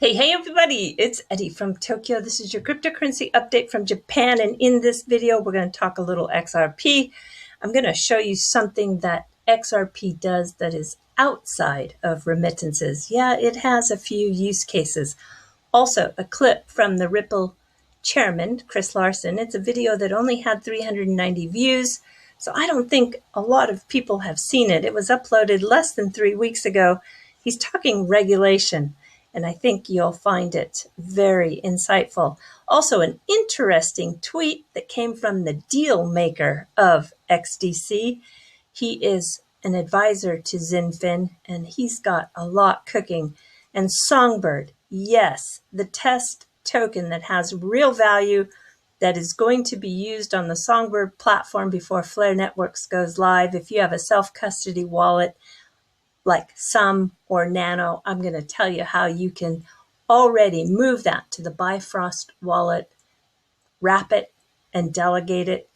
Hey everybody, it's Eddie from Tokyo. This is your cryptocurrency update from Japan. And in this video, we're going to talk a little XRP. I'm going to show you something that XRP does that is outside of remittances. Yeah, it has a few use cases. Also, a clip from the Ripple chairman, Chris Larsen. It's a video that only had 390 views. So I don't think a lot of people have seen it. It was uploaded less than 3 weeks ago. He's talking regulation, and I think you'll find it very insightful. Also, an interesting tweet that came from the deal maker of XDC. He is an advisor to Zinfin, and he's got a lot cooking. And Songbird, yes, the test token that has real value that is going to be used on the Songbird platform before FLARE Networks goes live. If you have a self-custody wallet like Sum or Nano, I'm going to tell you how you can already move that to the Bifrost wallet, wrap it, and delegate it.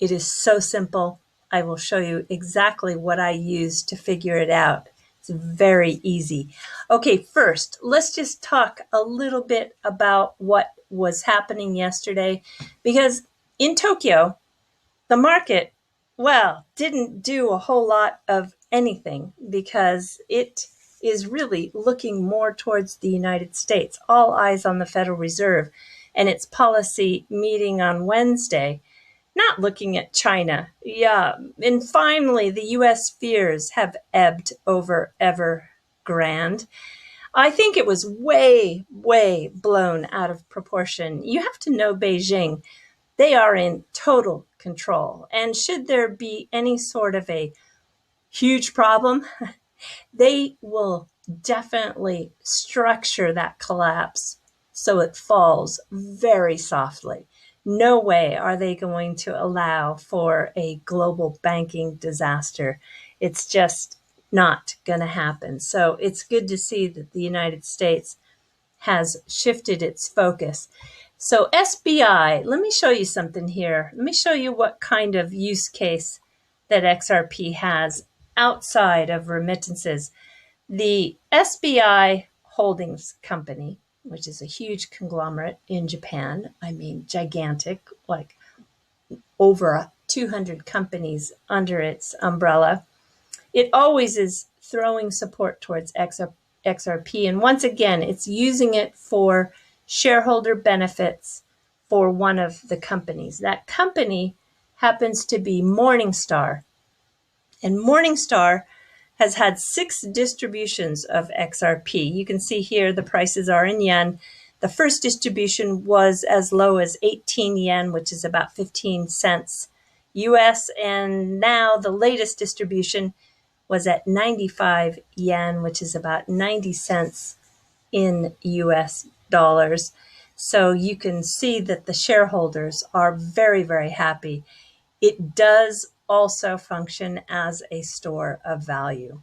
It is so simple. I will show you exactly what I use to figure it out. It's very easy. Okay, first, let's just talk a little bit about what was happening yesterday, because in Tokyo, the market, well, didn't do a whole lot of anything because it is really looking more towards the United States. All eyes on the Federal Reserve and its policy meeting on Wednesday, not looking at China. Yeah, and finally, the U.S. fears have ebbed over Evergrande. I think it was way, way blown out of proportion. You have to know Beijing. They are in total control. And should there be any sort of a huge problem, they will definitely structure that collapse so it falls very softly. No way are they going to allow for a global banking disaster. It's just not going to happen. So it's good to see that the United States has shifted its focus. So SBI, let me show you something here. Let me show you what kind of use case that XRP has outside of remittances. The SBI Holdings Company, which is a huge conglomerate in Japan, I mean gigantic, like over 200 companies under its umbrella, it always is throwing support towards XRP. And once again, it's using it for shareholder benefits for one of the companies. That company happens to be Morningstar. And Morningstar has had 6 distributions of XRP. You can see here the prices are in yen. The first distribution was as low as 18 yen, which is about 15 cents US. And now the latest distribution was at 95 yen, which is about 90 cents in US dollars. So you can see that the shareholders are very, very happy. It does also function as a store of value.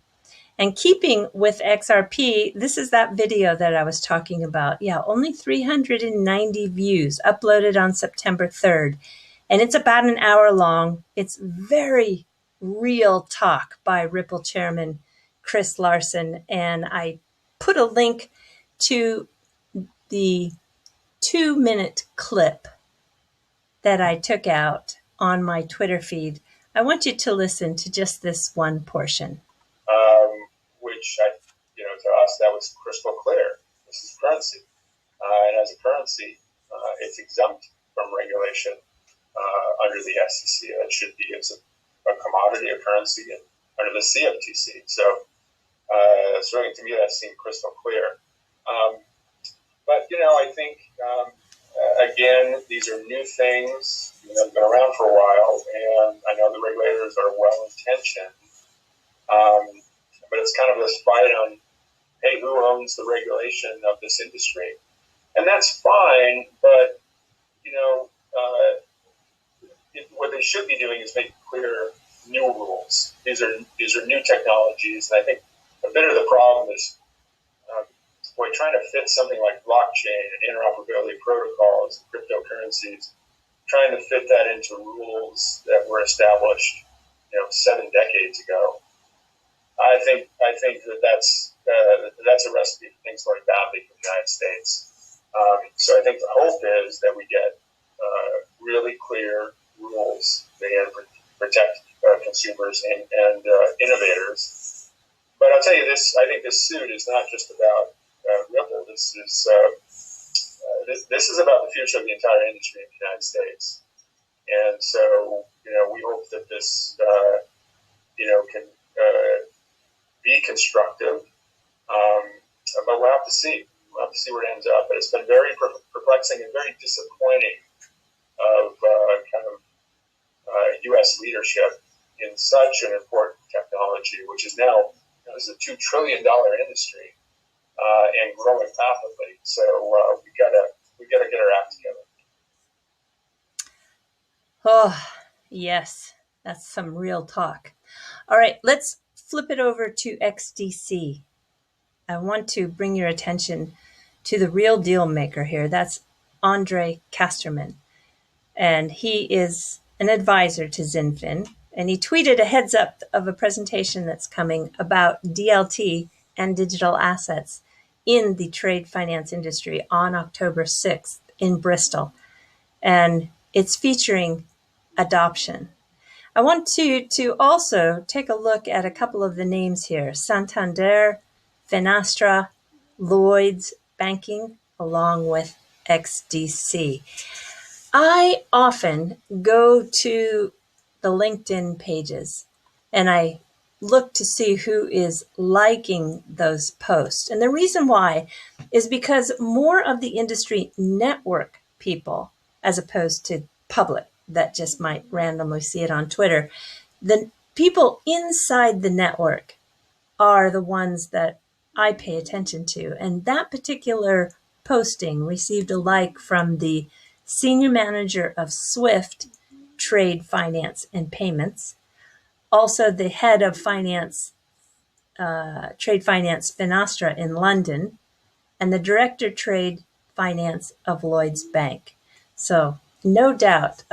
And keeping with XRP, this is that video that I was talking about. Yeah, only 390 views uploaded on September 3rd. And it's about an hour long. It's very real talk by Ripple chairman Chris Larsen. And I put a link to the 2-minute clip that I took out on my Twitter feed. I want you to listen to just this one portion. Which, to us, that was crystal clear. This is currency. And as a currency, it's exempt from regulation under the SEC. That should be as a commodity, a currency, and under the CFTC. So certainly to me, that seemed crystal clear. But, I think, again, these are new things. They've been around for a while, and I know the regulators are well-intentioned. But it's kind of this fight on, hey, who owns the regulation of this industry? And that's fine, but, what they should be doing is make clear new rules. These are new technologies, and I think a bit of the problem is when trying to fit something like blockchain and interoperability protocols, cryptocurrencies, trying to fit that into rules that were established, 7 decades ago. I think that's that's a recipe for things going badly for the United States. So I think the hope is that we get really clear rules that protect consumers and innovators. But I'll tell you this: I think this suit is not just about Ripple. This is about the future of the entire industry in the United States. And so, we hope that this, can be constructive. But we'll have to see. We'll have to see where it ends up. But it's been very perplexing and very disappointing of U.S. leadership in such an important technology, which is now, this is a $2 trillion industry and growing rapidly. So we gotta get our act together. Oh, yes, that's some real talk. All right, let's flip it over to XDC. I want to bring your attention to the real deal maker here. That's Andre Casterman. And he is an advisor to XinFin. And he tweeted a heads up of a presentation that's coming about DLT and digital assets in the trade finance industry on October 6th in Bristol. And it's featuring adoption. I want to also take a look at a couple of the names here: Santander, Finastra, Lloyds Banking, along with XDC. I often go to the LinkedIn pages and I look to see who is liking those posts. And the reason why is because more of the industry network people, as opposed to public that just might randomly see it on Twitter, the people inside the network are the ones that I pay attention to. And that particular posting received a like from the senior manager of Swift Trade Finance and Payments, also the head of finance, Trade Finance Finastra in London, and the director Trade Finance of Lloyds Bank. So no doubt,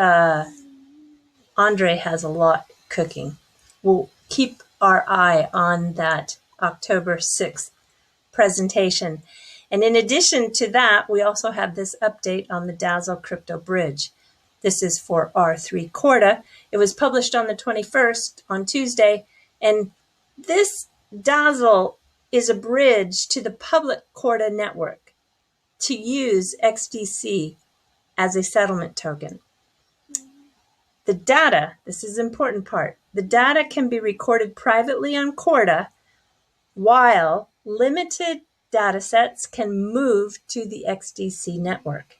Andre has a lot cooking. We'll keep our eye on that October 6th presentation. And in addition to that, we also have this update on the Dazzle Crypto Bridge. This is for R3 Corda. It was published on the 21st on Tuesday. And this Dazzle is a bridge to the public Corda network to use XDC as a settlement token. The data, this is the important part, the data can be recorded privately on Corda, while limited data sets can move to the XDC network.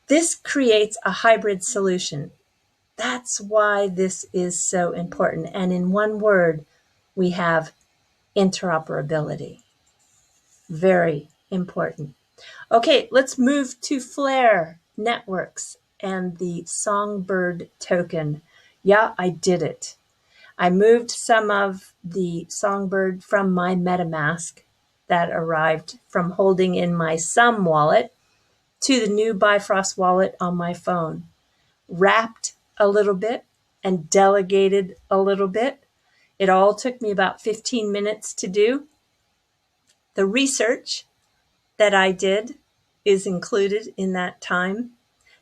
This creates a hybrid solution. That's why this is so important. And in one word, we have interoperability. Very important. Okay, let's move to FLARE Networks and the Songbird token. Yeah, I did it. I moved some of the Songbird from my MetaMask that arrived from holding in my Sum wallet to the new Bifrost wallet on my phone. Wrapped a little bit and delegated a little bit. It all took me about 15 minutes to do. The research that I did is included in that time.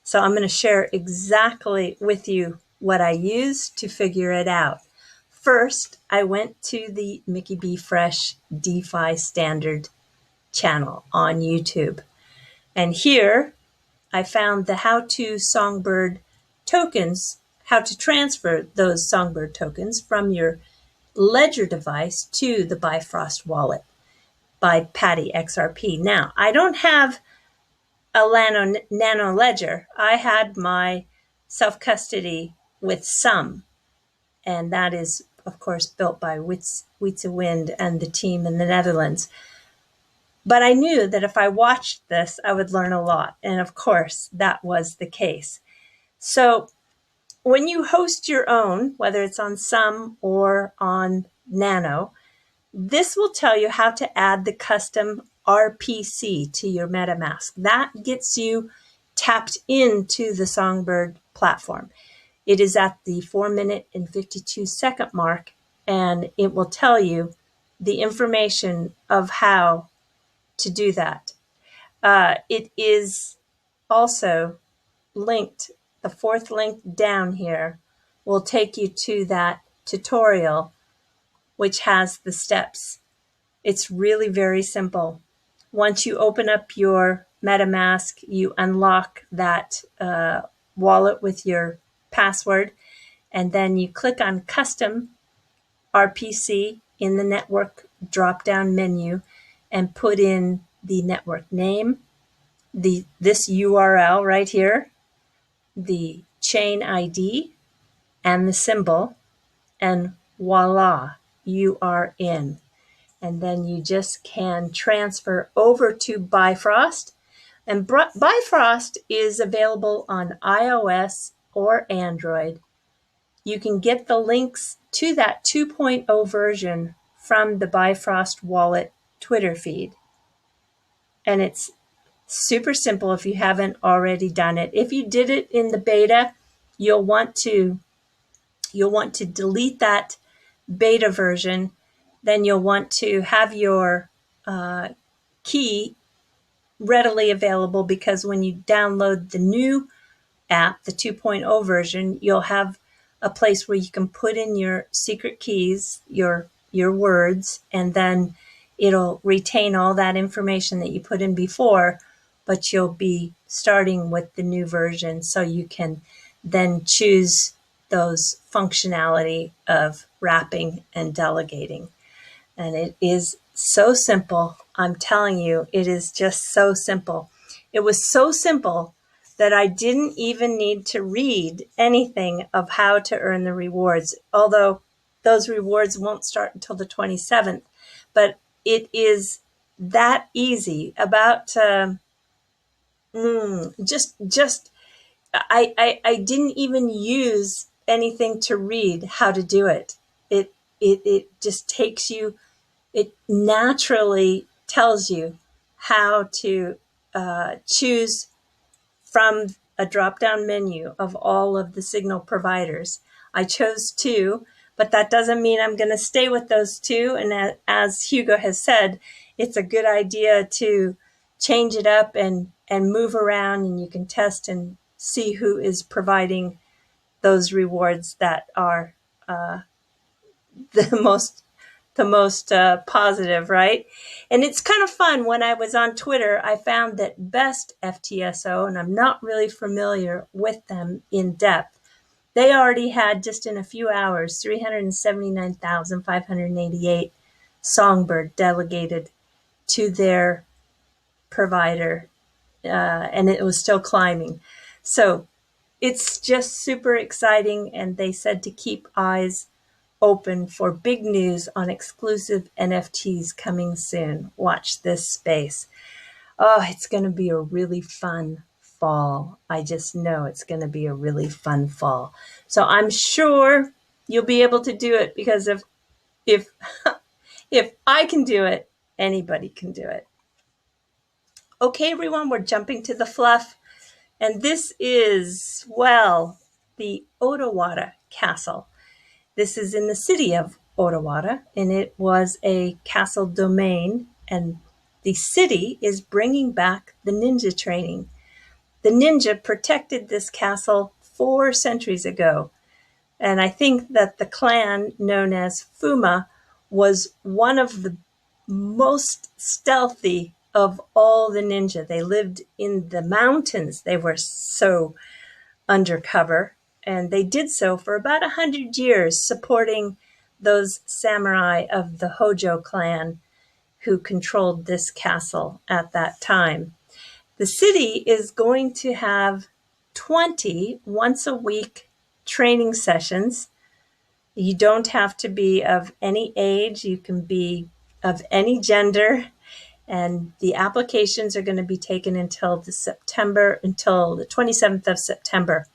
So I'm going to share exactly with you what I used to figure it out. First, I went to the Mickey B. Fresh DeFi Standard channel on YouTube. And here I found the how-to Songbird tokens, how to transfer those Songbird tokens from your Ledger device to the Bifrost wallet by Patty XRP. Now, I don't have a Nano Ledger. I had my self-custody with Sum, and that is, of course, built by Wietse Wind and the team in the Netherlands. But I knew that if I watched this, I would learn a lot. And of course, that was the case. So when you host your own, whether it's on Sum or on Nano, this will tell you how to add the custom RPC to your MetaMask. That gets you tapped into the Songbird platform. It is at the 4 minute and 52 second mark, and it will tell you the information of how to do that. It is also linked. The fourth link down here will take you to that tutorial, which has the steps. It's really very simple. Once you open up your MetaMask, you unlock that wallet with your password, and then you click on Custom RPC in the network drop-down menu and put in the network name, this URL right here, the chain ID, and the symbol, and voila, you are in. And then you just can transfer over to Bifrost. And Bifrost is available on iOS or Android. You can get the links to that 2.0 version from the Bifrost Wallet Twitter feed. And it's super simple if you haven't already done it. If you did it in the beta, you'll want to delete that beta version. Then you'll want to have your key readily available, because when you download the new app, the 2.0 version, you'll have a place where you can put in your secret keys, your words, and then it'll retain all that information that you put in before, but you'll be starting with the new version, so you can then choose those functionality of wrapping and delegating. And it is so simple. I'm telling you, it is just so simple. It was so simple that I didn't even need to read anything of how to earn the rewards, although those rewards won't start until the 27th. But it is that easy. About I didn't even use anything to read how to do it. It just takes you. It naturally tells you how to choose from a drop-down menu of all of the signal providers. I chose 2, but that doesn't mean I'm going to stay with those 2. And as Hugo has said, it's a good idea to change it up and move around, and you can test and see who is providing those rewards that are the most positive, right? And it's kind of fun. When I was on Twitter, I found that Best FTSO, and I'm not really familiar with them in depth, they already had, just in a few hours, 379,588 Songbird delegated to their provider, and it was still climbing. So it's just super exciting, and they said to keep eyes open for big news on exclusive NFTs coming soon. Watch this space. Oh, it's going to be a really fun fall. I just know it's going to be a really fun fall. So I'm sure you'll be able to do it, because if I can do it, anybody can do it. Okay, everyone, we're jumping to the fluff. And this is, well, the Odawara Castle. This is in the city of Odawara, and it was a castle domain, and the city is bringing back the ninja training. The ninja protected this castle 4 centuries ago, and I think that the clan known as Fuma was one of the most stealthy of all the ninja. They lived in the mountains. They were so undercover. And they did so for about 100 years, supporting those samurai of the Hojo clan who controlled this castle at that time. The city is going to have 20 once-a-week training sessions. You don't have to be of any age. You can be of any gender. And the applications are going to be taken until the 27th of September.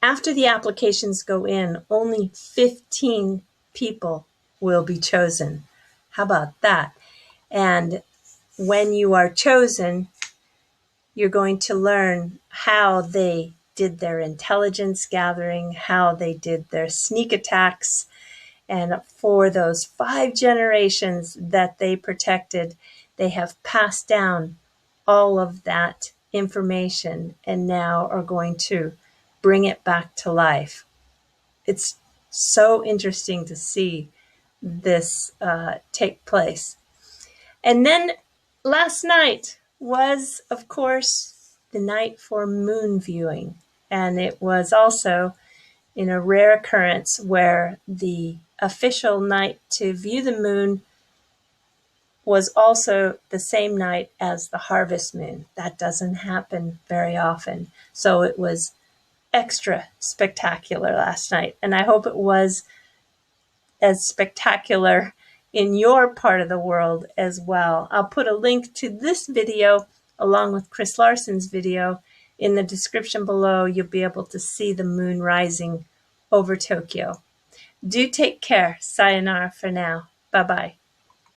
After the applications go in, only 15 people will be chosen. How about that? And when you are chosen, you're going to learn how they did their intelligence gathering, how they did their sneak attacks, And for those 5 generations that they protected, they have passed down all of that information and now are going to bring it back to life. It's so interesting to see this take place. And then last night was, of course, the night for moon viewing. And it was also in a rare occurrence where the official night to view the moon was also the same night as the harvest moon. That doesn't happen very often. So it was extra spectacular last night. And I hope it was as spectacular in your part of the world as well. I'll put a link to this video along with Chris Larsen's video in the description below. You'll be able to see the moon rising over Tokyo. Do take care. Sayonara for now. Bye-bye.